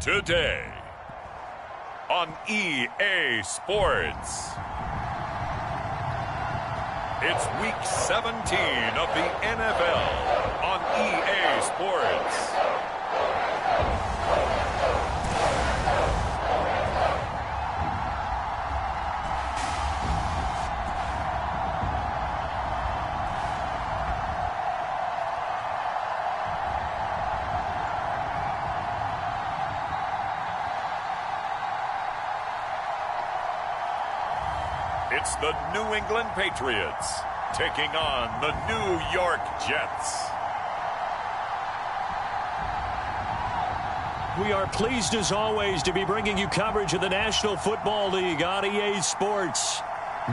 Today on EA Sports. It's week 17 of the NFL on EA Sports. It's the New England Patriots taking on the New York Jets. We are pleased as always to be bringing you coverage of the National Football League on EA Sports.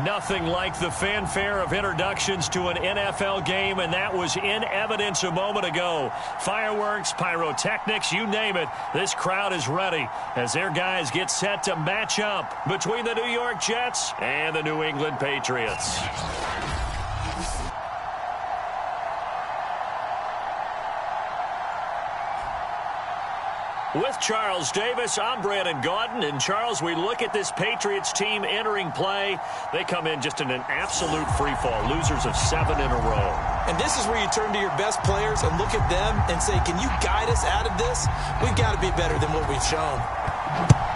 Nothing like the fanfare of introductions to an NFL game, and that was in evidence a moment ago. Fireworks, pyrotechnics, you name it. This crowd is ready as their guys get set to match up between the New York Jets and the New England Patriots. With Charles Davis, I'm Brandon Gaudin. And, Charles, we look at this Patriots team entering play. They come in just in an absolute freefall, losers of 7 in a row. And this is where you turn to your best players and look at them and say, can you guide us out of this? We've got to be better than what we've shown.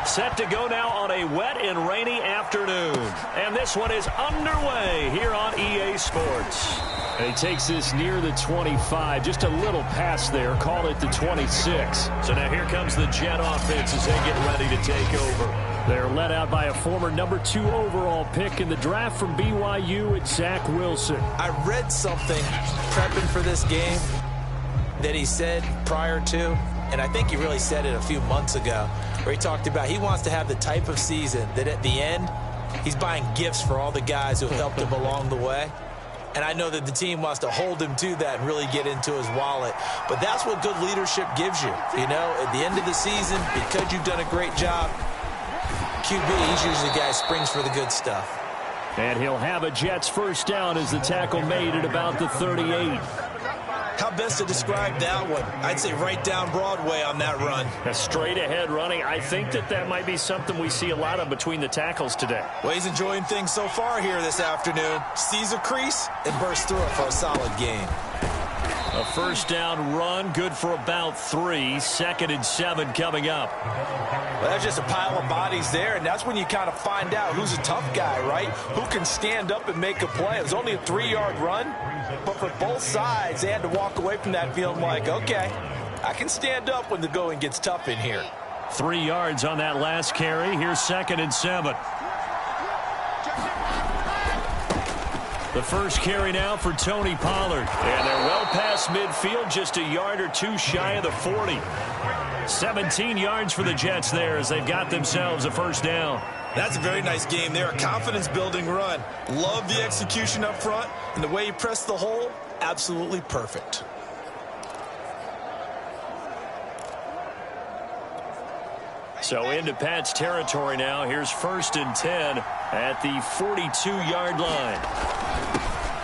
Set to go now on a wet and rainy afternoon. And this one is underway here on EA Sports. And he takes this near the 25, just a little past there, call it the 26. So now here comes the Jet offense as they get ready to take over. They're led out by a former number 2 overall pick in the draft from BYU. It's Zach Wilson. I read something prepping for this game that he said prior to, and I think he really said it a few months ago, where he talked about he wants to have the type of season that at the end, he's buying gifts for all the guys who have helped him along the way. And I know that the team wants to hold him to that and really get into his wallet. But that's what good leadership gives you. You know, at the end of the season, because you've done a great job, QB, he's usually the guy who springs for the good stuff. And he'll have a Jets first down as the tackle made at about the 38. How best to describe that one? I'd say right down Broadway on that run. A straight ahead running. I think that might be something we see a lot of between the tackles today. Well, he's enjoying things so far here this afternoon. Sees a crease and bursts through it for a solid gain. A first down run, good for about 3. 2nd and 7 coming up. Well, that's just a pile of bodies there, and that's when you kind of find out who's a tough guy, right? Who can stand up and make a play. It was only a 3-yard run, but for both sides, they had to walk away from that feeling like, okay, I can stand up when the going gets tough in here. 3 yards on that last carry. Here's 2nd and 7. The first carry now for Tony Pollard. And they're well past midfield, just a yard or 2 shy of the 40. 17 yards for the Jets there as they've got themselves a first down. That's a very nice game there, a confidence-building run. Love the execution up front, and the way he pressed the hole, absolutely perfect. So into Pat's territory now. Here's 1st and 10 at the 42-yard line.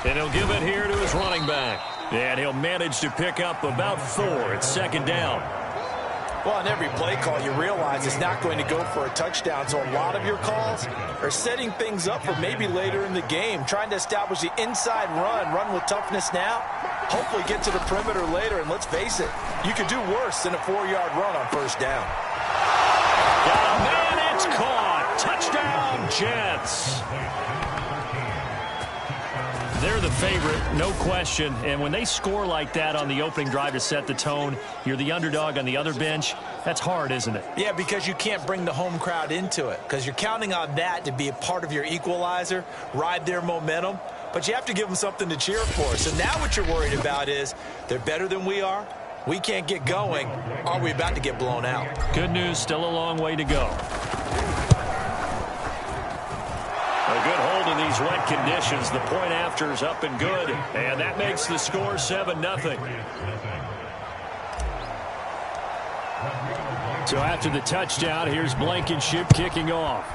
And he'll give it here to his running back. And he'll manage to pick up about 4. It's 2nd down. Well, on every play call, you realize it's not going to go for a touchdown. So a lot of your calls are setting things up for maybe later in the game, trying to establish the inside run with toughness now, hopefully get to the perimeter later. And let's face it, you could do worse than a 4-yard run on first down. Got a man, it's caught. Touchdown, Jets. They're the favorite, no question. And when they score like that on the opening drive to set the tone, you're the underdog on the other bench. That's hard, isn't it? Yeah, because you can't bring the home crowd into it, because you're counting on that to be a part of your equalizer, ride their momentum. But you have to give them something to cheer for. So now what you're worried about is they're better than we are. We can't get going. Are we about to get blown out? Good news, still a long way to go. A good hold in these wet conditions. The point after is up and good. And that makes the score 7-0. So after the touchdown, here's Blankenship kicking off.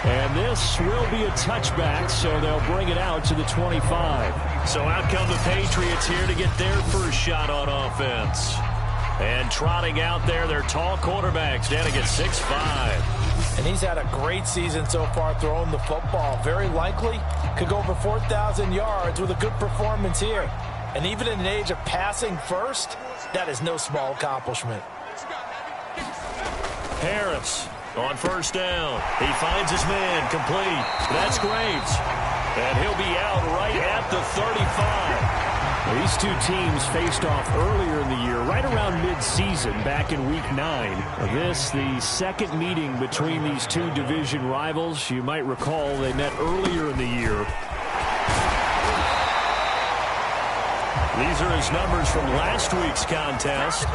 And this will be a touchback, so they'll bring it out to the 25. So out come the Patriots here to get their first shot on offense. And trotting out there, their tall quarterback standing at 6'5". And he's had a great season so far throwing the football. Very likely could go over 4,000 yards with a good performance here. And even in an age of passing first, that is no small accomplishment. Harris on first down. He finds his man complete. That's Graves. And he'll be out right at the 35. These two teams faced off earlier in the year, right around mid-season, back in Week 9. This, the second meeting between these two division rivals. You might recall they met earlier in the year. These are his numbers from last week's contest.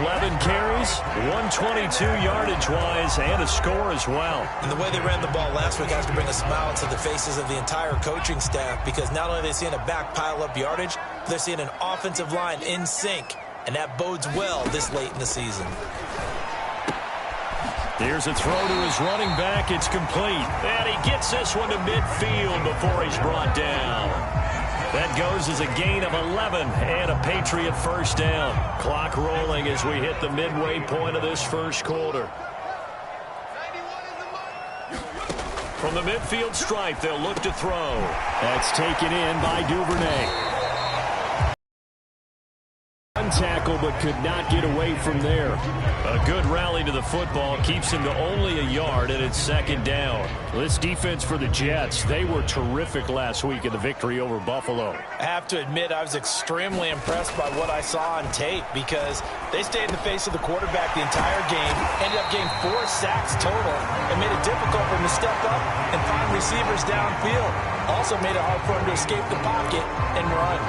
11 carries, 122 yardage-wise, and a score as well. And the way they ran the ball last week has to bring a smile to the faces of the entire coaching staff, because not only are they seeing a back pile up yardage, they're seeing an offensive line in sync, and that bodes well this late in the season. Here's a throw to his running back. It's complete. And he gets this one to midfield before he's brought down. That goes as a gain of 11 and a Patriot first down. Clock rolling as we hit the midway point of this first quarter. From the midfield stripe, they'll look to throw. That's taken in by Duvernay. One tackle, but could not get away from there. A good rally to the football keeps him to only a yard, and it's second down. This defense for the Jets, they were terrific last week in the victory over Buffalo. I have to admit, I was extremely impressed by what I saw on tape, because they stayed in the face of the quarterback the entire game, ended up getting 4 sacks total, and made it difficult for him to step up and find receivers downfield. Also made it hard for him to escape the pocket and run.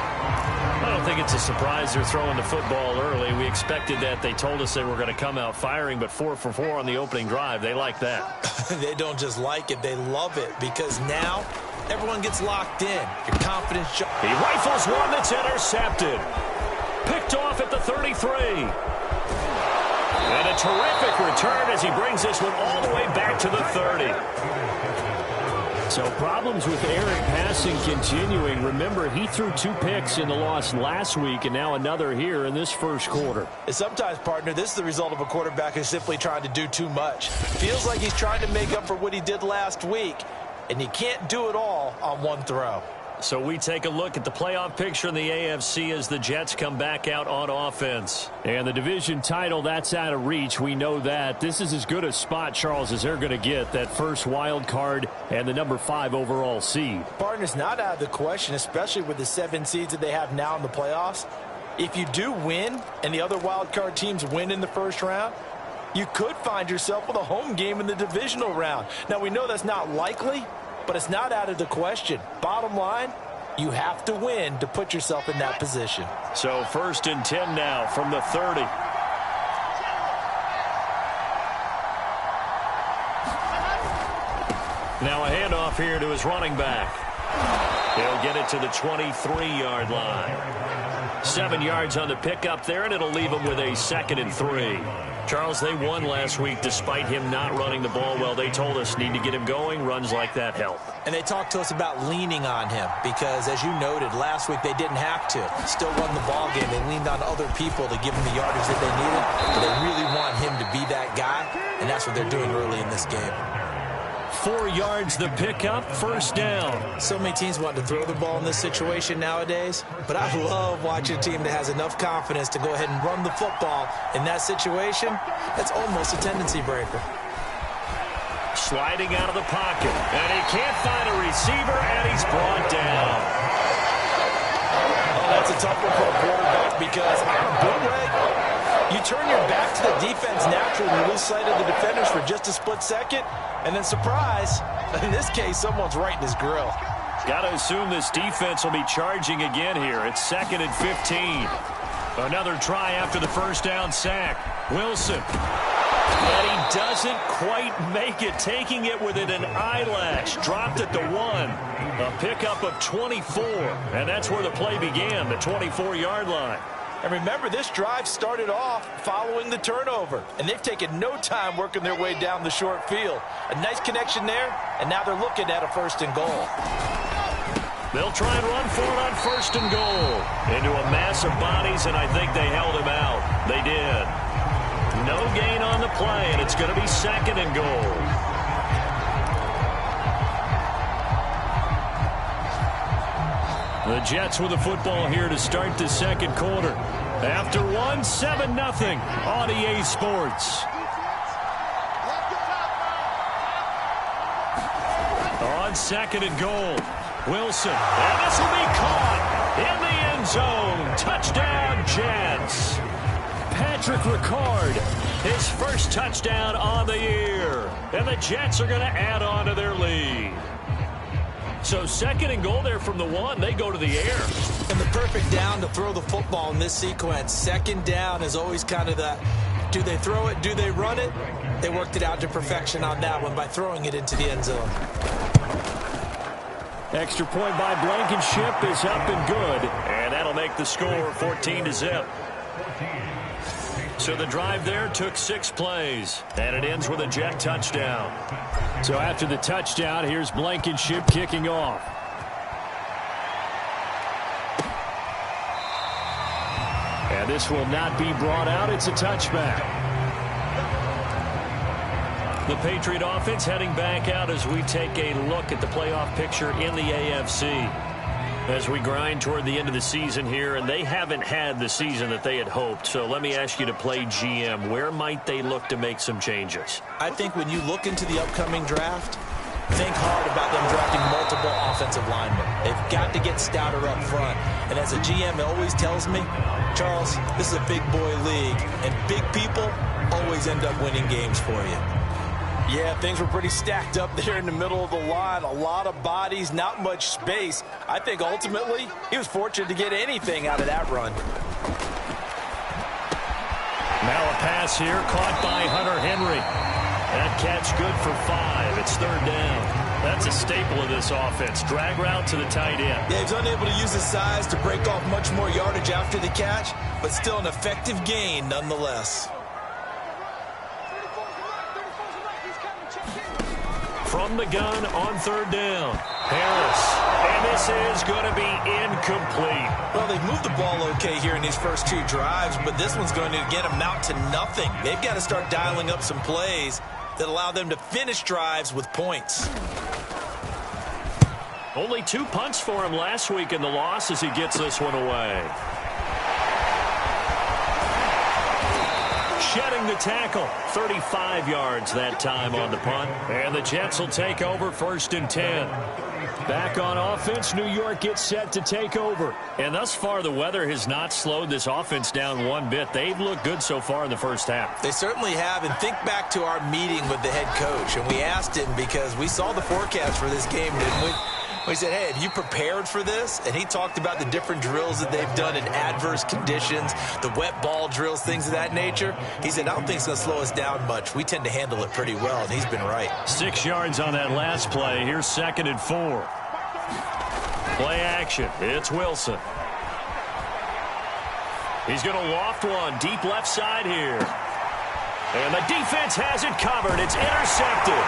I don't think it's a surprise they're throwing the football early. We expected that. They told us they were going to come out firing, but 4 for 4 on the opening drive. They like that. They don't just like it, they love it, because now everyone gets locked in. Your confidence. He rifles one that's intercepted. Picked off at the 33. And a terrific return as he brings this one all the way back to the 30. So problems with Aaron passing continuing. Remember, he threw 2 picks in the loss last week, and now another here in this first quarter. Sometimes, partner, this is the result of a quarterback who's simply trying to do too much. Feels like he's trying to make up for what he did last week, and he can't do it all on one throw. So we take a look at the playoff picture in the AFC as the Jets come back out on offense. And the division title, that's out of reach. We know that. This is as good a spot, Charles, as they're going to get. That first wild card and the number 5 overall seed. Partner's not out of the question, especially with the 7 seeds that they have now in the playoffs. If you do win and the other wild card teams win in the first round, you could find yourself with a home game in the divisional round. Now, we know that's not likely, but it's not out of the question. Bottom line, you have to win to put yourself in that position. So 1st and 10 now from the 30. Now a handoff here to his running back. He'll get it to the 23-yard line. 7 yards on the pickup there, and it'll leave him with a 2nd and 3. Charles, they won last week despite him not running the ball well. They told us need to get him going. Runs like that help. And they talked to us about leaning on him because, as you noted, last week they didn't have to. Still won the ball game. They leaned on other people to give him the yardage that they needed. But they really want him to be that guy, and that's what they're doing early in this game. 4 yards the pickup, first down. So many teams want to throw the ball in this situation nowadays, but I love watching a team that has enough confidence to go ahead and run the football in that situation. That's almost a tendency breaker. Sliding out of the pocket, and he can't find a receiver, and he's brought down. Oh, that's a tough one for a quarterback because on a bootleg, you turn your back to the defense naturally and lose sight of the defenders for just a split second. And then, surprise, in this case, someone's right in his grill. Got to assume this defense will be charging again here. It's 2nd and 15. Another try after the first down sack. Wilson. And he doesn't quite make it, taking it within an eyelash. Dropped at the 1. A pickup of 24. And that's where the play began, the 24-yard line. And remember, this drive started off following the turnover, and they've taken no time working their way down the short field. A nice connection there, and now they're looking at a 1st and goal. They'll try and run for it on 1st and goal. Into a mass of bodies, and I think they held him out. They did. No gain on the play, and it's going to be 2nd and goal. The Jets with the football here to start the 2nd quarter. After 1, 7-0 on EA Sports. On 2nd and goal, Wilson. And this will be caught in the end zone. Touchdown, Jets. Patrick Ricard, his first touchdown on the year. And the Jets are going to add on to their lead. So 2nd and goal there from the 1. They go to the air. And the perfect down to throw the football in this sequence. 2nd down is always kind of that. Do they throw it? Do they run it? They worked it out to perfection on that one by throwing it into the end zone. Extra point by Blankenship is up and good. And that'll make the score 14-0. So the drive there took 6 plays. And it ends with a Jet touchdown. So after the touchdown, here's Blankenship kicking off. And this will not be brought out. It's a touchback. The Patriot offense heading back out as we take a look at the playoff picture in the AFC. As we grind toward the end of the season here, and they haven't had the season that they had hoped. So let me ask you to play GM. Where might they look to make some changes? I think when you look into the upcoming draft, think hard about them drafting multiple offensive linemen. They've got to get stouter up front. And as a GM, it always tells me, Charles, this is a big boy league, and big people always end up winning games for you. Yeah, things were pretty stacked up there in the middle of the line. A lot of bodies, not much space. I think ultimately he was fortunate to get anything out of that run. Now a pass here caught by Hunter Henry. That catch good for 5. It's 3rd down. That's a staple of this offense. Drag route to the tight end. Yeah, he's unable to use his size to break off much more yardage after the catch, but still an effective gain nonetheless. From the gun on 3rd down, Harris. And this is going to be incomplete. Well, they've moved the ball okay here in these first 2 drives, but this one's going to again amount to nothing. They've got to start dialing up some plays that allow them to finish drives with points. Only 2 punts for him last week in the loss as he gets this one away. Shedding the tackle. 35 yards that time on the punt. And the Jets will take over 1st and 10. Back on offense, New York gets set to take over. And thus far, the weather has not slowed this offense down one bit. They've looked good so far in the first half. They certainly have. And think back to our meeting with the head coach. And we asked him because we saw the forecast for this game, didn't we? We said, hey, have you prepared for this? And he talked about the different drills that they've done in adverse conditions, the wet ball drills, things of that nature. He said, I don't think it's going to slow us down much. We tend to handle it pretty well, and he's been right. 6 yards on that last play. Here's 2nd and 4. Play action. It's Wilson. He's going to loft one deep left side here. And the defense has it covered. It's intercepted.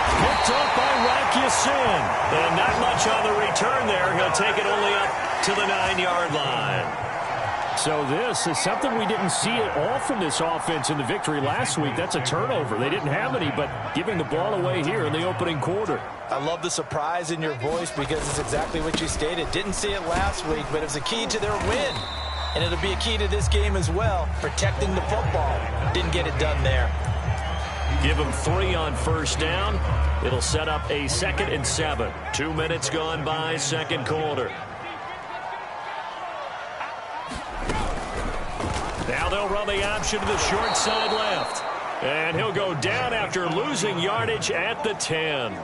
Picked up by Rakiasin. And not much on the return there. He'll take it only up to the 9-yard line. So this is something we didn't see at all from this offense in the victory last week. That's a turnover. They didn't have any, but giving the ball away here in the opening quarter. I love the surprise in your voice because it's exactly what you stated. Didn't see it last week, but it was a key to their win. And it'll be a key to this game as well, protecting the football. Didn't get it done there. Give them 3 on 1st down. It'll set up a 2nd and 7. 2 minutes gone by, 2nd quarter. Now they'll run the option to the short side left. And he'll go down after losing yardage at the 10.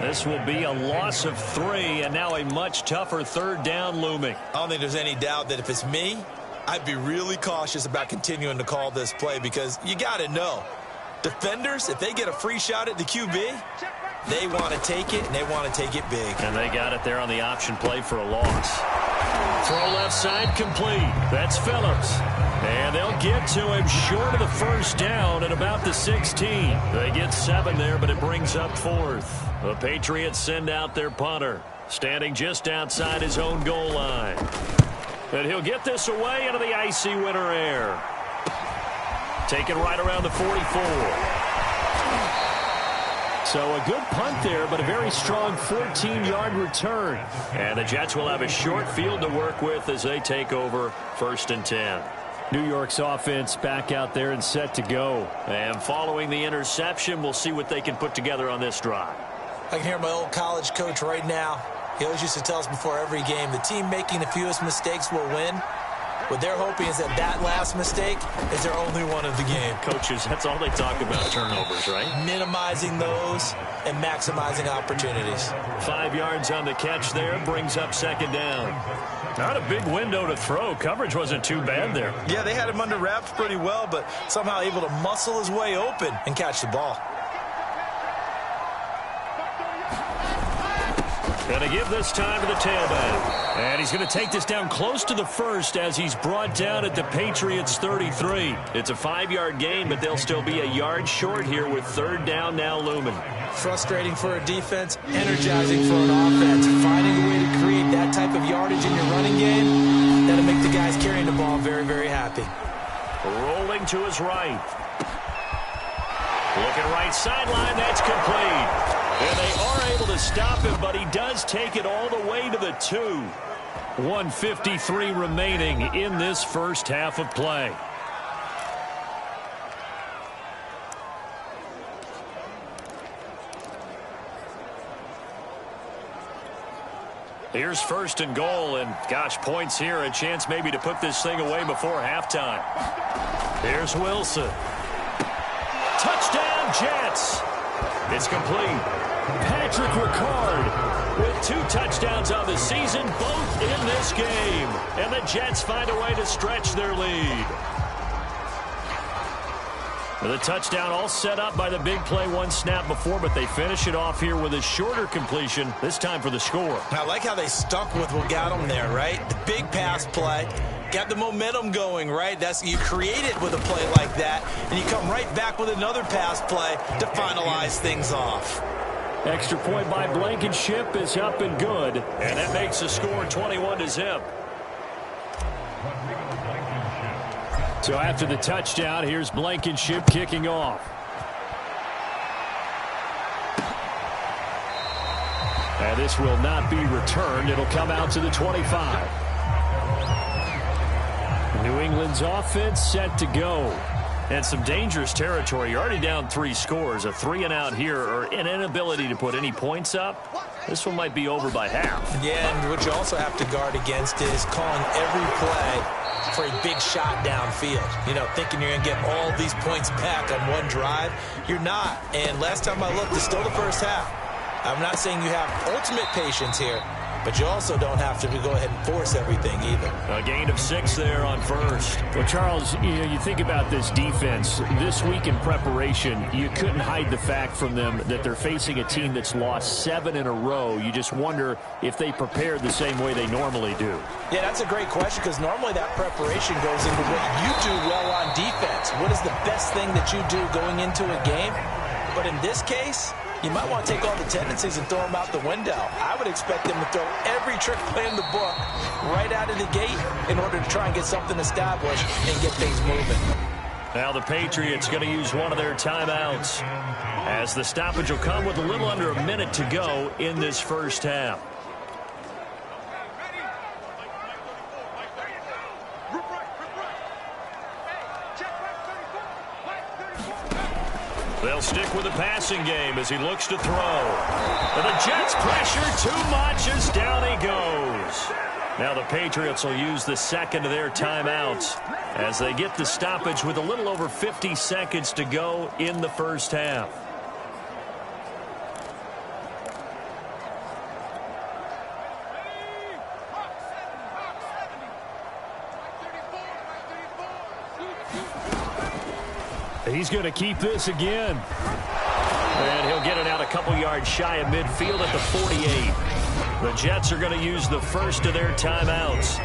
This will be a loss of 3, and now a much tougher 3rd down looming. I don't think there's any doubt that if it's me, I'd be really cautious about continuing to call this play because you got to know. Defenders, if they get a free shot at the QB, they want to take it, and they want to take it big. And they got it there on the option play for a loss. Throw left side complete. That's Phillips. And they'll get to him short of the first down at about the 16. They get 7 there, but it brings up 4th. The Patriots send out their punter, standing just outside his own goal line. And he'll get this away into the icy winter air. Taken right around the 44. So a good punt there, but a very strong 14-yard return. And the Jets will have a short field to work with as they take over 1st and 10. New York's offense back out there and set to go. And following the interception, we'll see what they can put together on this drive. I can hear my old college coach right now. He always used to tell us before every game, the team making the fewest mistakes will win. What they're hoping is that last mistake is their only one of the game. Coaches, that's all they talk about, turnovers, right? Minimizing those and maximizing opportunities. 5 yards on the catch there, brings up 2nd down. Not a big window to throw. Coverage wasn't too bad there. Yeah, they had him under wraps pretty well, but somehow able to muscle his way open and catch the ball. Going to give this time to the tailback. And he's going to take this down close to the 1st as he's brought down at the Patriots' 33. It's a 5-yard gain, but they'll still be a yard short here with 3rd down now looming. Frustrating for a defense, energizing for an offense. Finding a way to create that type of yardage in your running game, that'll make the guys carrying the ball very, very happy. Rolling to his right. Looking right sideline, that's complete. And they are able to stop him, but he does take it all the way to the 2. 1:53 remaining in this first half of play. Here's 1st and goal, and gosh, points here, a chance maybe to put this thing away before halftime. Here's Wilson. Touchdown, Jets. It's complete. Patrick Ricard with 2 touchdowns on the season, both in this game. And the Jets find a way to stretch their lead. The touchdown all set up by the big play 1 snap before, but they finish it off here with a shorter completion, this time for the score. I like how they stuck with what got them there, right? The big pass play. Got the momentum going, right? You create it with a play like that, and you come right back with another pass play to finalize things off. Extra point by Blankenship is up and good. And that makes the score 21-0. So after the touchdown, here's Blankenship kicking off. And this will not be returned. It'll come out to the 25. New England's offense set to go. And some dangerous territory. You're already down 3 scores. A 3-and-out here, or an inability to put any points up. This one might be over by half. Yeah, and what you also have to guard against is calling every play for a big shot downfield. You know, thinking you're going to get all these points back on one drive. You're not. And last time I looked, it's still the first half. I'm not saying you have ultimate patience here, but you also don't have to go ahead and force everything either. A gain of 6 there on 1st. Well, Charles, you think about this defense. This week in preparation, you couldn't hide the fact from them that they're facing a team that's lost 7 in a row. You just wonder if they prepared the same way they normally do. Yeah, that's a great question, because normally that preparation goes into what you do well on defense. What is the best thing that you do going into a game? But in this case, you might want to take all the tendencies and throw them out the window. I would expect them to throw every trick play in the book right out of the gate in order to try and get something established and get things moving. Now the Patriots going to use one of their timeouts, as the stoppage will come with a little under a minute to go in this first half. They'll stick with the passing game as he looks to throw. And the Jets pressure too much as down he goes. Now the Patriots will use the second of their timeouts as they get the stoppage with a little over 50 seconds to go in the first half. He's going to keep this again. And he'll get it out a couple yards shy of midfield at the 48. The Jets are going to use the first of their timeouts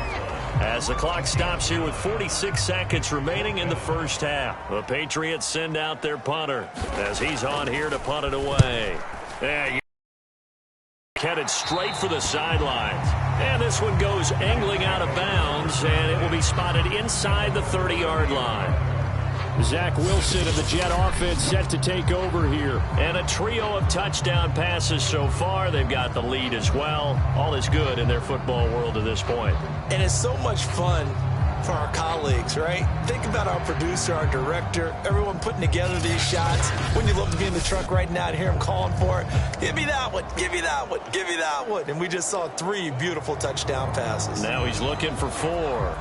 as the clock stops here with 46 seconds remaining in the first half. The Patriots send out their punter as he's on here to punt it away. Headed straight for the sidelines. And this one goes angling out of bounds, and it will be spotted inside the 30-yard line. Zach Wilson of the Jet offense set to take over here. And a trio of touchdown passes so far. They've got the lead as well. All is good in their football world at this point. And it's so much fun for our colleagues, right? Think about our producer, our director, everyone putting together these shots. Wouldn't you love to be in the truck right now to hear him calling for it? Give me that one, give me that one, give me that one. And we just saw 3 beautiful touchdown passes. Now he's looking for 4.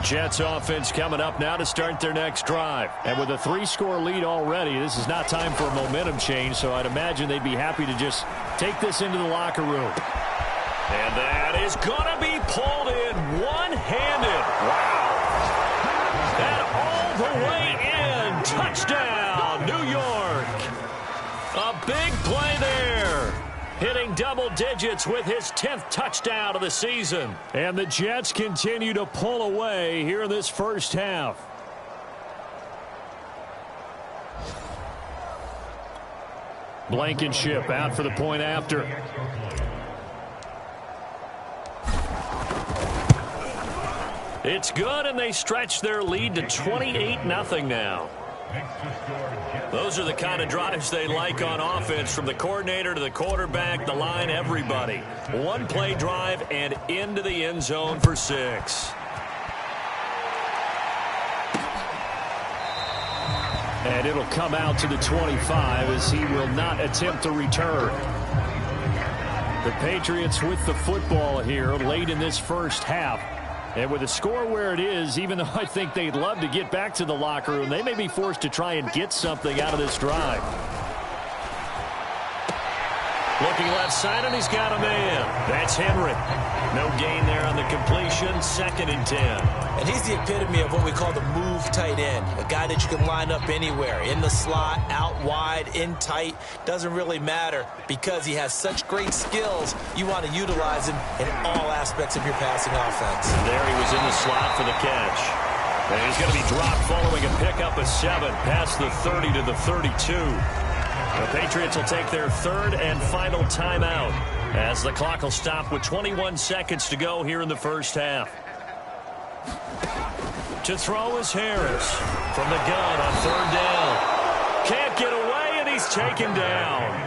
Jets offense coming up now to start their next drive. And with a 3-score lead already, this is not time for a momentum change, so I'd imagine they'd be happy to just take this into the locker room. And that is going to be pulled in one-handed. Wow. And all the way in. Touchdown, New York. A big play there. Hitting double digits with his 10th touchdown of the season. And the Jets continue to pull away here in this first half. Blankenship out for the point after. It's good, and they stretch their lead to 28-0 now. Those are the kind of drives they like on offense, from the coordinator to the quarterback, the line, everybody. One-play drive and into the end zone for 6. And it'll come out to the 25 as he will not attempt to return. The Patriots with the football here late in this first half. And with the score where it is, even though I think they'd love to get back to the locker room, they may be forced to try and get something out of this drive. Looking left side, and he's got a man. That's Henry. No gain there on the completion. 2nd and 10. And he's the epitome of what we call the move tight end. A guy that you can line up anywhere. In the slot, out wide, in tight. Doesn't really matter because he has such great skills. You want to utilize him in all aspects of your passing offense. There he was in the slot for the catch. And he's going to be dropped following a pickup of 7 past the 30 to the 32. The Patriots will take their 3rd and final timeout as the clock will stop with 21 seconds to go here in the first half. To throw is Harris from the gun on 3rd down. Can't get away, and he's taken down.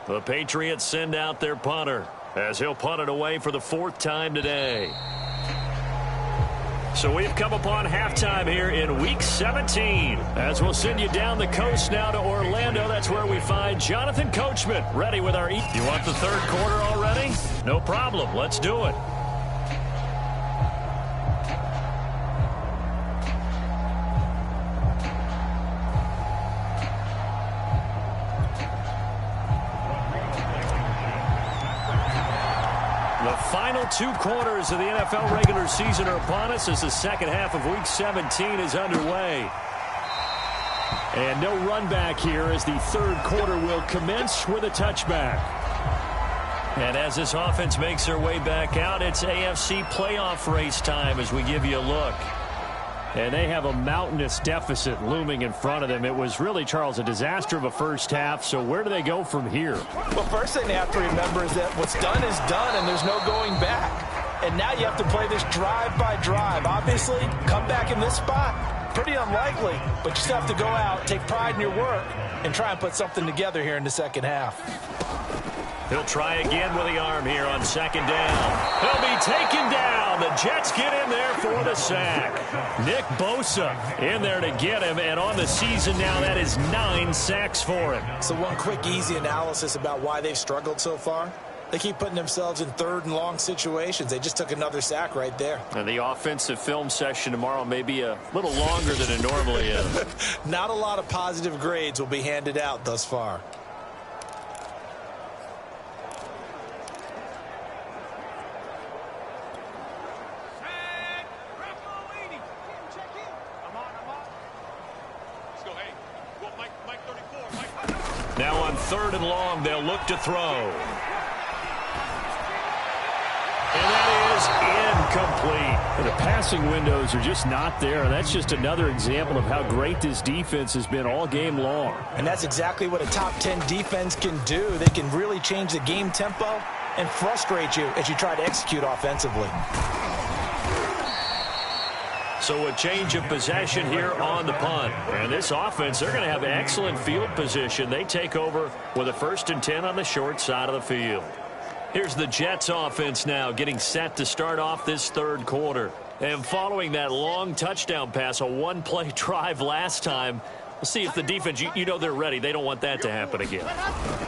The Patriots send out their punter as he'll punt it away for the 4th time today. So we've come upon halftime here in Week 17. As we'll send you down the coast now to Orlando. That's where we find Jonathan Coachman ready with our... You want the 3rd quarter already? No problem. Let's do it. Final 2 quarters of the NFL regular season are upon us as the second half of Week 17 is underway. And no run back here as the 3rd quarter will commence with a touchback. And as this offense makes their way back out, it's AFC playoff race time as we give you a look. And they have a mountainous deficit looming in front of them. It was really, Charles, a disaster of a first half. So where do they go from here? Well, first thing they have to remember is that what's done is done, and there's no going back. And now you have to play this drive by drive. Obviously, come back in this spot, pretty unlikely. But you still have to go out, take pride in your work, and try and put something together here in the second half. He'll try again with the arm here on second down. He'll be taken down. The Jets get in there for the sack. Nick Bosa in there to get him, and on the season now, that is 9 sacks for him. So one quick, easy analysis about why they've struggled so far. They keep putting themselves in third and long situations. They just took another sack right there. And the offensive film session tomorrow may be a little longer than it normally is. Not a lot of positive grades will be handed out thus far. Now on 3rd and long, they'll look to throw. And that is incomplete. The passing windows are just not there. That's just another example of how great this defense has been all game long. And that's exactly what a top 10 defense can do. They can really change the game tempo and frustrate you as you try to execute offensively. So a change of possession here on the punt. And this offense, they're going to have excellent field position. They take over with a 1st and 10 on the short side of the field. Here's the Jets offense now getting set to start off this 3rd quarter. And following that long touchdown pass, a one-play drive last time, we'll see if the defense, you know they're ready. They don't want that to happen again.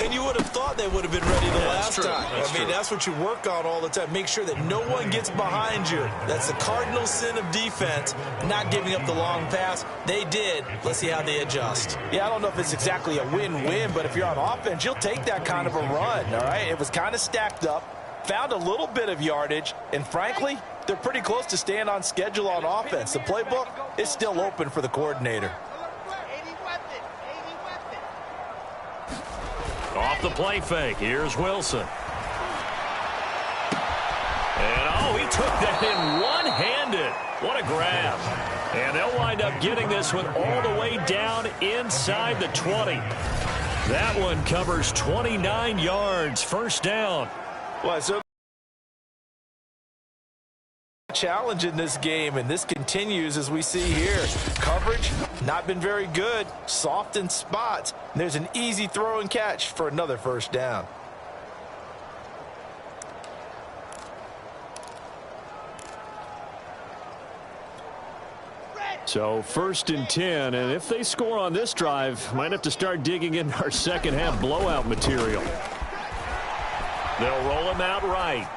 And you would have thought they would have been ready the last time. I mean, that's what you work on all the time. Make sure that no one gets behind you. That's the cardinal sin of defense, not giving up the long pass. They did. Let's see how they adjust. Yeah, I don't know if it's exactly a win-win, but if you're on offense, you'll take that kind of a run, all right? It was kind of stacked up, found a little bit of yardage, and frankly, they're pretty close to staying on schedule on offense. The playbook is still open for the coordinator. Off the play fake, here's Wilson. And, oh, he took that in one-handed. What a grab. And they'll wind up getting this one all the way down inside the 20. That one covers 29 yards, 1st down. Well, so challenge in this game, and this continues as we see here. Coverage not been very good, soft in spots. There's an easy throw and catch for another 1st down. So 1st and 10, and if they score on this drive, might have to start digging in our second half blowout material. They'll roll him out right.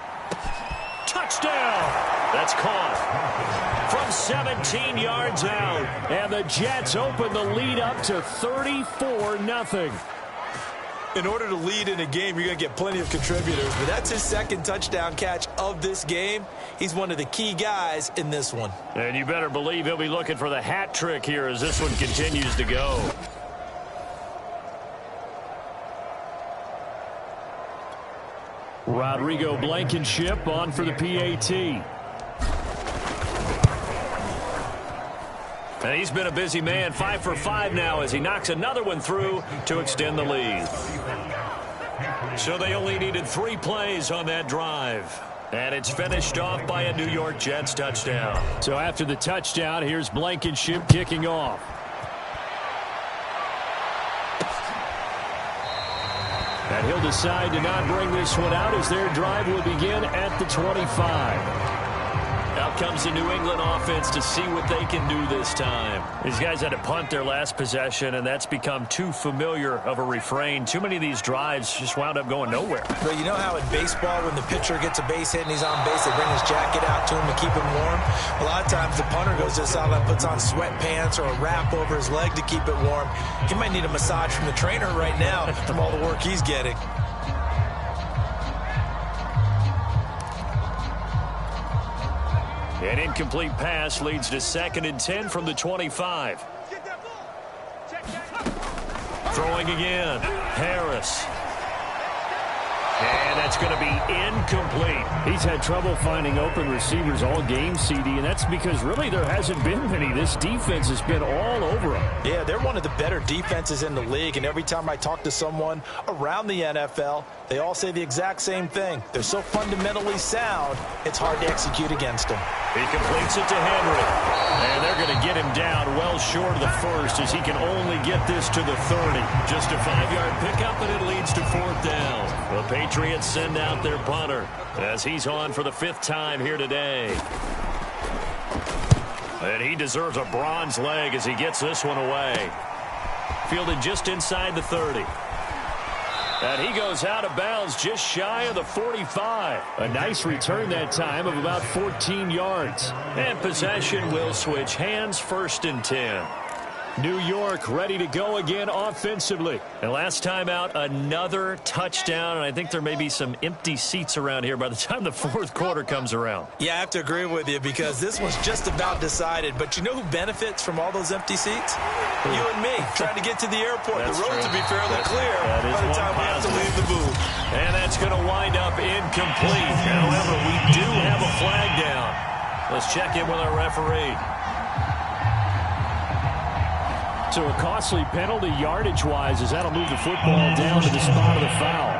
Touchdown! That's caught from 17 yards out. And the Jets open the lead up to 34-0. In order to lead in a game, you're going to get plenty of contributors, but that's his 2nd touchdown catch of this game. He's one of the key guys in this one. And you better believe he'll be looking for the hat trick here as this one continues to go. Rodrigo Blankenship on for the PAT. And he's been a busy man, 5 for 5 now as he knocks another one through to extend the lead. So they only needed 3 plays on that drive. And it's finished off by a New York Jets touchdown. So after the touchdown, here's Blankenship kicking off. And he'll decide to not bring this one out as their drive will begin at the 25. Out comes the New England offense to see what they can do this time. These guys had to punt their last possession, and that's become too familiar of a refrain. Too many of these drives just wound up going nowhere. But you know how in baseball, when the pitcher gets a base hit and he's on base, they bring his jacket out to him to keep him warm? A lot of times the punter goes to the sideline, puts on sweatpants or a wrap over his leg to keep it warm. He might need a massage from the trainer right now from all the work he's getting. An incomplete pass leads to 2nd and 10 from the 25. Throwing again. Harris. And that's going to be incomplete. He's had trouble finding open receivers all game, CD, and that's because really there hasn't been many. This defense has been all over him. Yeah, they're one of the better defenses in the league, and every time I talk to someone around the NFL, they all say the exact same thing. They're so fundamentally sound, it's hard to execute against them. He completes it to Henry. And they're going to get him down well short of the first as he can only get this to the 30. Just a 5-yard pickup, and it leads to 4th down. The Patriots send out their punter as he's on for the 5th time here today. And he deserves a bronze leg as he gets this one away. Fielded just inside the 30. And he goes out of bounds just shy of the 45. A nice return that time of about 14 yards. And possession will switch hands, 1st and 10. New York ready to go again offensively. And last time out, another touchdown. And I think there may be some empty seats around here by the time the 4th quarter comes around. Yeah, I have to agree with you because this was just about decided. But you know who benefits from all those empty seats? You and me, trying to get to the airport. That's the roads true. will be fairly clear that is by the time we have to leave the booth. And that's going to wind up incomplete. However, we do have a flag down. Let's check in with our referee. So a costly penalty yardage-wise as that'll move the football down to the spot of the foul.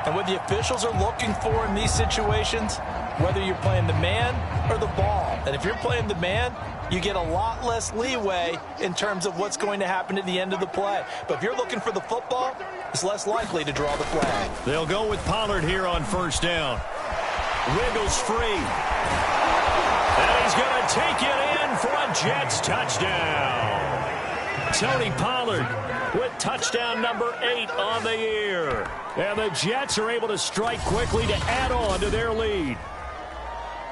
And what the officials are looking for in these situations, whether you're playing the man or the ball. And if you're playing the man, you get a lot less leeway in terms of what's going to happen at the end of the play. But if you're looking for the football, it's less likely to draw the flag. They'll go with Pollard here on 1st down. Wiggles free. And he's going to take it in for a Jets touchdown. Tony Pollard with touchdown number 8 on the year. And the Jets are able to strike quickly to add on to their lead.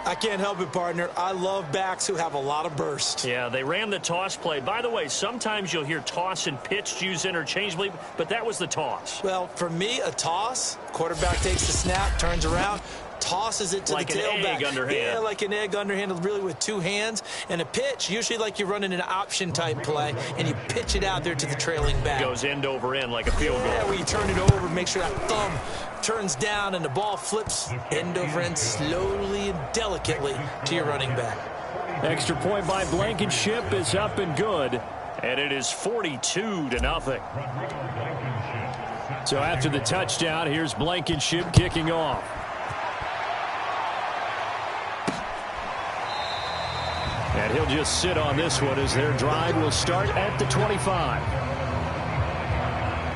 I can't help it, partner. I love backs who have a lot of burst. Yeah, they ran the toss play. By the way, sometimes you'll hear toss and pitch used interchangeably, but that was the toss. Well, for me, a toss, quarterback takes the snap, turns around, tosses it to like the tailback. Like an egg underhand. Yeah, like an egg underhand, really with 2 hands. And a pitch, usually like you're running an option-type play, and you pitch it out there to the trailing back. Goes end over end like a field goal. Yeah, where you turn it over, make sure that thumb turns down, and the ball flips end over end slowly and delicately to your running back. Extra point by Blankenship is up and good. And it is 42-0. So after the touchdown, here's Blankenship kicking off. And he'll just sit on this one as their drive will start at the 25.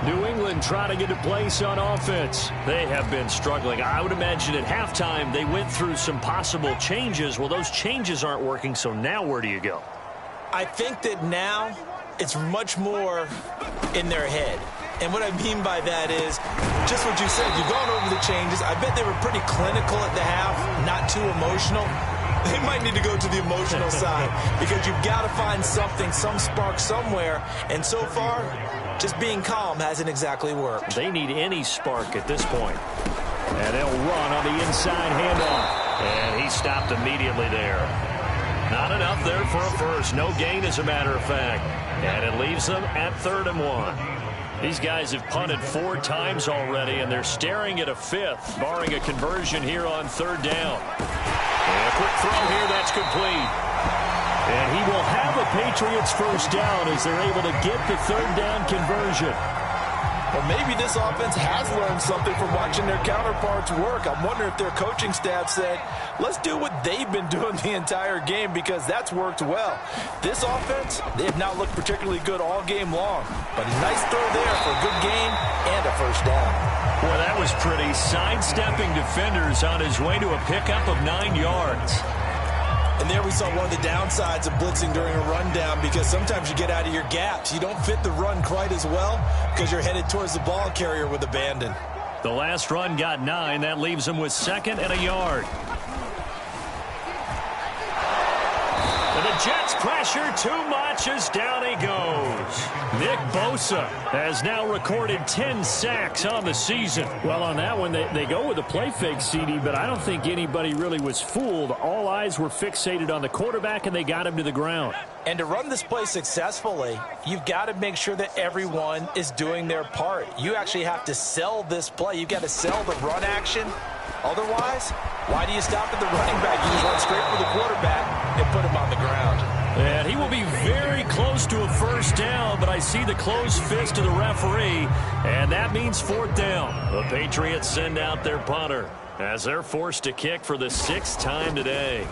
New England trying to get a place on offense. They have been struggling. I would imagine at halftime they went through some possible changes. Well, those changes aren't working, so now where do you go? I think that now it's much more in their head. And what I mean by that is just what you said. You've gone over the changes. I bet they were pretty clinical at the half, not too emotional. They might need to go to the emotional side because you've got to find something, some spark somewhere. And so far, just being calm hasn't exactly worked. They need any spark at this point. And they'll run on the inside handoff. And he stopped immediately there. Not enough there for a first. No gain, as a matter of fact. And it leaves them at 3rd and 1. These guys have punted 4 times already, and they're staring at a 5th, barring a conversion here on 3rd down. And a quick throw here, that's complete. And he will have a Patriots first down as they're able to get the 3rd down conversion. Well, maybe this offense has learned something from watching their counterparts work. I'm wondering if their coaching staff said, let's do what they've been doing the entire game because that's worked well. This offense, they have not looked particularly good all game long. But a nice throw there for a good gain and a first down. Boy, that was pretty. Sidestepping defenders on his way to a pickup of 9 yards. And there we saw one of the downsides of blitzing during a rundown because sometimes you get out of your gaps. You don't fit the run quite as well because you're headed towards the ball carrier with abandon. The last run got 9. That leaves them with 2nd and a yard. And the Jets pressure too much as down he goes. Nick Bosa has now recorded 10 sacks on the season. Well, on that one, they go with a play fake, CD, but I don't think anybody really was fooled. All eyes were fixated on the quarterback, and they got him to the ground. And to run this play successfully, you've got to make sure that everyone is doing their part. You actually have to sell this play. You've got to sell the run action. Otherwise, why do you stop at the running back? You just run straight for the quarterback and put him on the ground. And he will be very close to a first down, but I see the closed fist of the referee, and that means fourth down. The Patriots send out their punter as they're forced to kick for the 6th time today.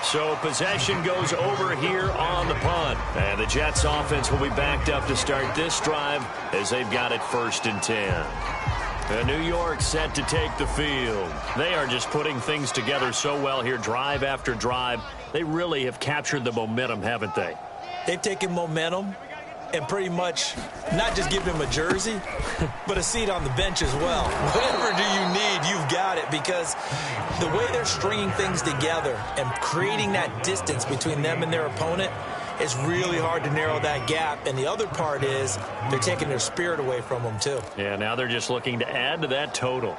So possession goes over here on the punt. And the Jets offense will be backed up to start this drive as they've got it 1st and 10. And New York set to take the field. They are just putting things together so well here, drive after drive. They really have captured the momentum, haven't they? They've taken momentum and pretty much not just give him a jersey, but a seat on the bench as well. Whatever do you need, you've got it, because the way they're stringing things together and creating that distance between them and their opponent is really hard to narrow that gap. And the other part is they're taking their spirit away from them, too. Yeah, now they're just looking to add to that total.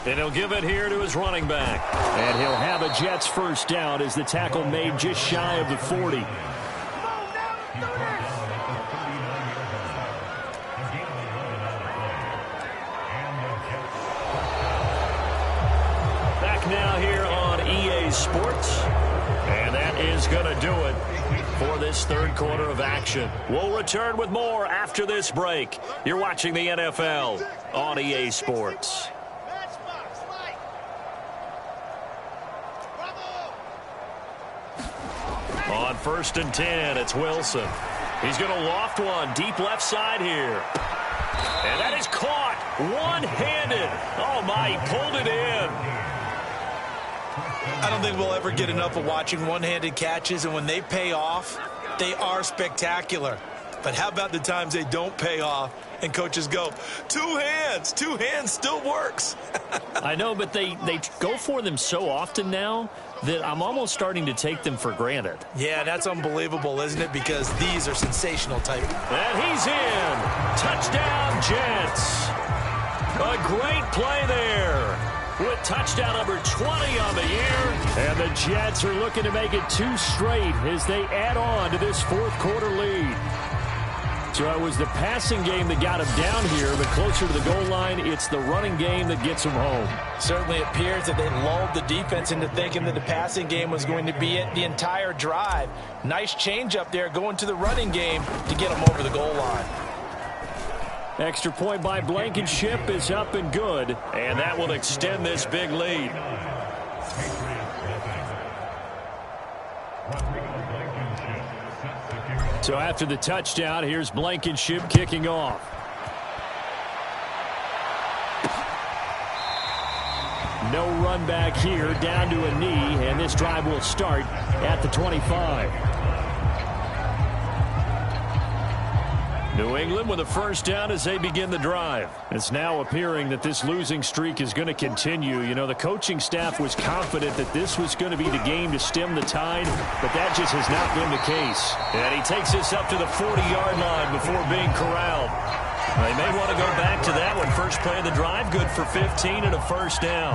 And he'll give it here to his running back. And he'll have a Jets first down as the tackle made just shy of the 40. Back now here on EA Sports. And that is going to do it for this 3rd quarter of action. We'll return with more after this break. You're watching the NFL on EA Sports. On 1st and 10, it's Wilson. He's going to loft one deep left side here. And that is caught one-handed. Oh, my, he pulled it in. I don't think we'll ever get enough of watching one-handed catches, and when they pay off, they are spectacular. But how about the times they don't pay off and coaches go, two hands still works. I know, but they go for them so often now that I'm almost starting to take them for granted. Yeah, that's unbelievable, isn't it? Because these are sensational type. And he's in. Touchdown, Jets. A great play there with touchdown number 20 on the year. And the Jets are looking to make it 2 straight as they add on to this 4th quarter lead. So it was the passing game that got him down here, but closer to the goal line, it's the running game that gets him home. Certainly appears that they lulled the defense into thinking that the passing game was going to be it the entire drive. Nice change up there going to the running game to get them over the goal line. Extra point by Blankenship is up and good. And that will extend this big lead. So after the touchdown, here's Blankenship kicking off. No run back here, down to a knee, and this drive will start at the 25. New England with a first down as they begin the drive. It's now appearing that this losing streak is going to continue. You know, the coaching staff was confident that this was going to be the game to stem the tide, but that just has not been the case. And he takes this up to the 40-yard line before being corralled. They may want to go back to that one. First play of the drive, good for 15 and a first down.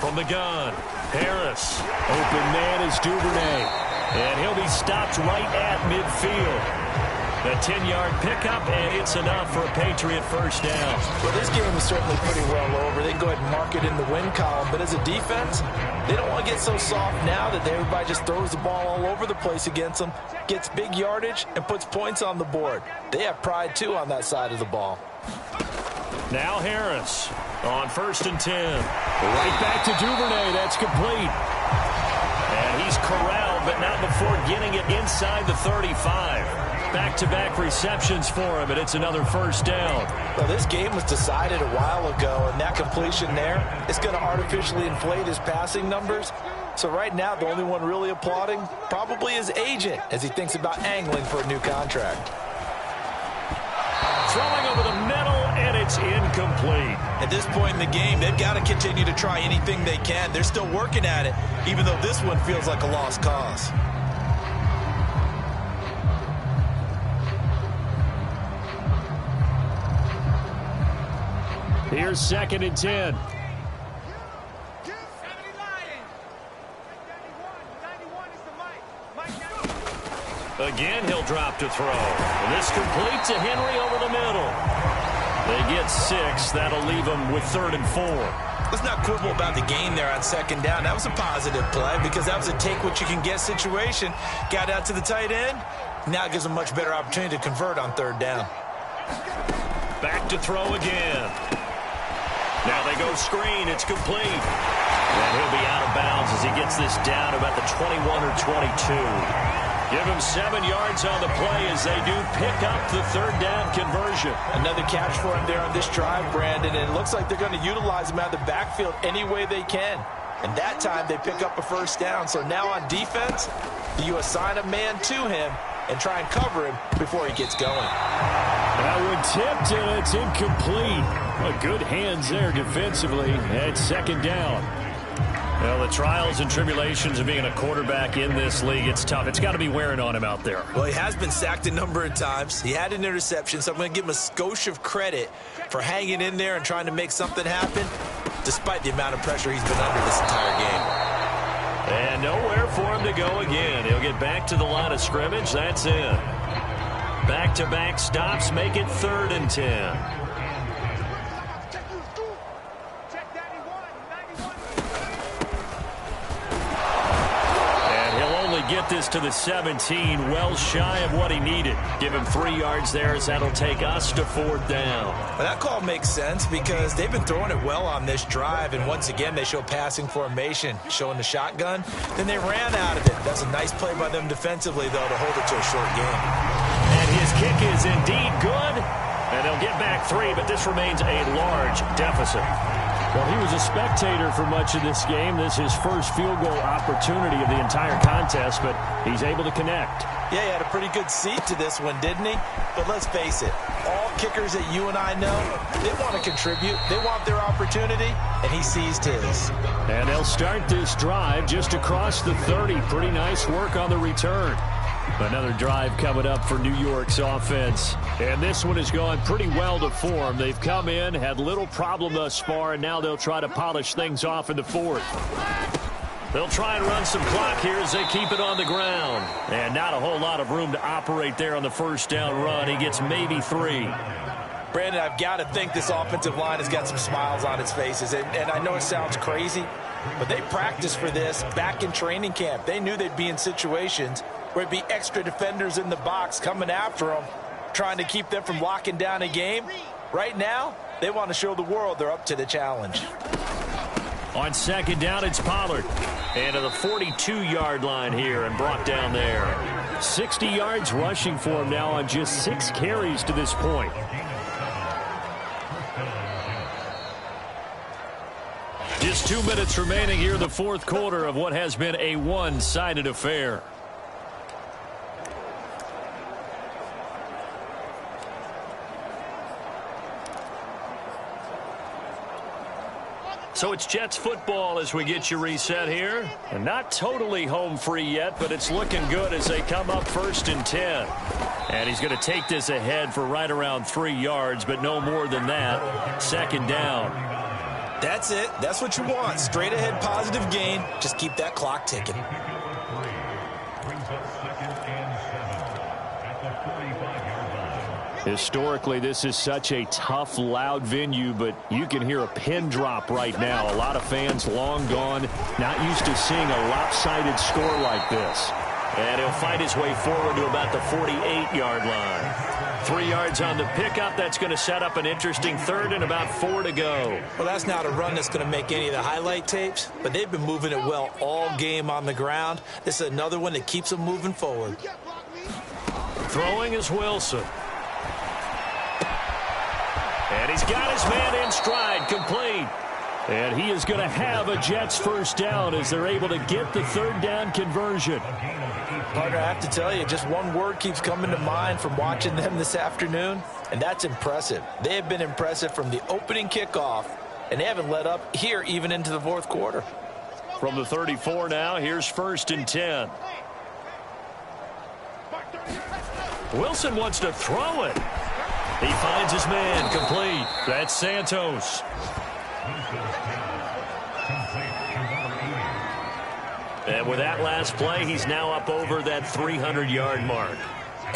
From the gun, Harris. Open man is Duvernay. And he'll be stopped right at midfield. The 10-yard pickup, and it's enough for a Patriot first down. Well, this game is certainly pretty well over. They can go ahead and mark it in the win column. But as a defense, they don't want to get so soft now that everybody just throws the ball all over the place against them, gets big yardage, and puts points on the board. They have pride, too, on that side of the ball. Now Harris on 1st and 10. Right back to Duvernay. That's complete. And he's corralled but not before getting it inside the 35. Back-to-back receptions for him, and it's another first down. Well, this game was decided a while ago, and that completion there is going to artificially inflate his passing numbers. So right now, the only one really applauding probably his agent as he thinks about angling for a new contract. Throwing over the middle, and it's incomplete. At this point in the game, they've got to continue to try anything they can. They're still working at it, even though this one feels like a lost cause. Here's 2nd and 10. Again, he'll drop to throw. And this complete to Henry over the middle. They get 6. That'll leave them with 3rd and 4. Let's not quibble about the gain there on 2nd down. That was a positive play because that was a take-what-you-can-get situation. Got out to the tight end. Now it gives them a much better opportunity to convert on 3rd down. Back to throw again. Now they go screen. It's complete. And he'll be out of bounds as he gets this down about the 21 or 22. Give him 7 yards on the play as they do pick up the 3rd down conversion. Another catch for him there on this drive, Brandon, and it looks like they're going to utilize him out of the backfield any way they can. And that time they pick up a 1st down. So now on defense, you assign a man to him and try and cover him before he gets going. That one tipped, and it's incomplete. Well, good hands there defensively at 2nd down. Well, the trials and tribulations of being a quarterback in this league, it's tough. It's got to be wearing on him out there. Well, he has been sacked a number of times. He had an interception, so I'm going to give him a skosh of credit for hanging in there and trying to make something happen, despite the amount of pressure he's been under this entire game. And nowhere for him to go again. He'll get back to the line of scrimmage. That's it. Back-to-back stops make it 3rd and 10. Get this to the 17, well shy of what he needed. Give him 3 yards there as that'll take us to 4th down. Well, that call makes sense because they've been throwing it well on this drive, and once again they show passing formation, showing the shotgun. Then they ran out of it. That's a nice play by them defensively, though, to hold it to a short game. And his kick is indeed good, and they'll get back 3, but this remains a large deficit. Well, he was a spectator for much of this game. This is his first field goal opportunity of the entire contest, but he's able to connect. Yeah, he had a pretty good seat to this one, didn't he? But let's face it, all kickers that you and I know, they want to contribute. They want their opportunity, and he seized his. And they'll start this drive just across the 30. Pretty nice work on the return. Another drive coming up for New York's offense. And this one has gone pretty well to form. They've come in, had little problem thus far, and now they'll try to polish things off in the 4th. They'll try and run some clock here as they keep it on the ground. And not a whole lot of room to operate there on the 1st down run. He gets maybe 3. Brandon, I've got to think this offensive line has got some smiles on its faces. And I know it sounds crazy, but they practiced for this back in training camp. They knew they'd be in situations where it'd be extra defenders in the box coming after them, trying to keep them from locking down a game. Right now, they want to show the world they're up to the challenge. On 2nd down, it's Pollard. And to the 42-yard line here and brought down there. 60 yards rushing for him now on just 6 carries to this point. Just 2 minutes remaining here in the 4th quarter of what has been a one-sided affair. So it's Jets football as we get you reset here. And not totally home free yet, but it's looking good as they come up 1st and 10. And he's going to take this ahead for right around 3 yards, but no more than that. 2nd down. That's it. That's what you want. Straight ahead positive gain. Just keep that clock ticking. Historically, this is such a tough, loud venue, but you can hear a pin drop right now. A lot of fans long gone, not used to seeing a lopsided score like this. And he'll fight his way forward to about the 48-yard line. 3 yards on the pickup. That's going to set up an interesting third and about 4 to go. Well, that's not a run that's going to make any of the highlight tapes, but they've been moving it well all game on the ground. This is another one that keeps them moving forward. Throwing is Wilson. And he's got his man in stride, complete. And he is going to have a Jets first down as they're able to get the third down conversion. Partner, I have to tell you, just one word keeps coming to mind from watching them this afternoon, and that's impressive. They have been impressive from the opening kickoff, and they haven't let up here even into the fourth quarter. From the 34 now, here's 1st and 10. Wilson wants to throw it. He finds his man, complete. That's Santos. And with that last play, he's now up over that 300-yard mark.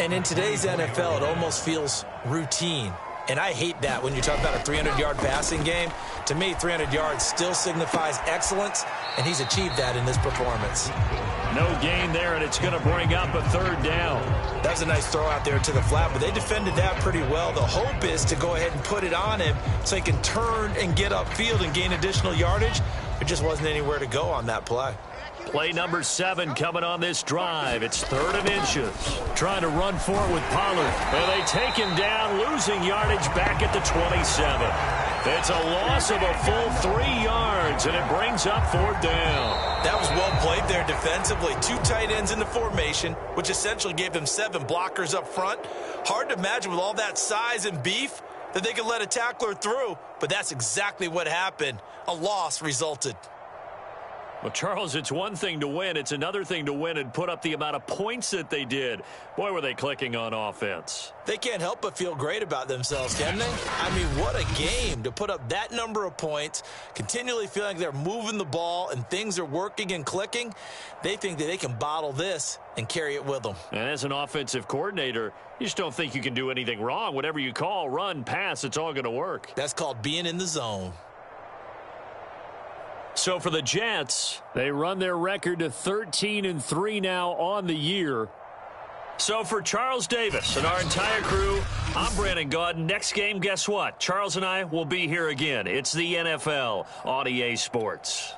And in today's NFL, it almost feels routine. And I hate that when you talk about a 300-yard passing game. To me, 300 yards still signifies excellence, and he's achieved that in this performance. No gain there, and it's going to bring up a third down. That was a nice throw out there to the flat, but they defended that pretty well. The hope is to go ahead and put it on him so he can turn and get upfield and gain additional yardage. There just wasn't anywhere to go on that play. Play number 7 coming on this drive. It's 3rd and inches. Trying to run for it with Pollard. And they take him down, losing yardage back at the 27. It's a loss of a full 3 yards, and it brings up 4th down. That was well played there defensively. 2 tight ends in the formation, which essentially gave them 7 blockers up front. Hard to imagine with all that size and beef that they could let a tackler through, but that's exactly what happened. A loss resulted. Well, Charles, it's one thing to win. It's another thing to win and put up the amount of points that they did. Boy, were they clicking on offense. They can't help but feel great about themselves, can they? I mean, what a game to put up that number of points, continually feeling like they're moving the ball and things are working and clicking. They think that they can bottle this and carry it with them. And as an offensive coordinator, you just don't think you can do anything wrong. Whatever you call, run, pass, it's all going to work. That's called being in the zone. So for the Jets, they run their record to 13-3 now on the year. So for Charles Davis and our entire crew, I'm Brandon Gaudin. Next game, guess what? Charles and I will be here again. It's the NFL on EA Sports.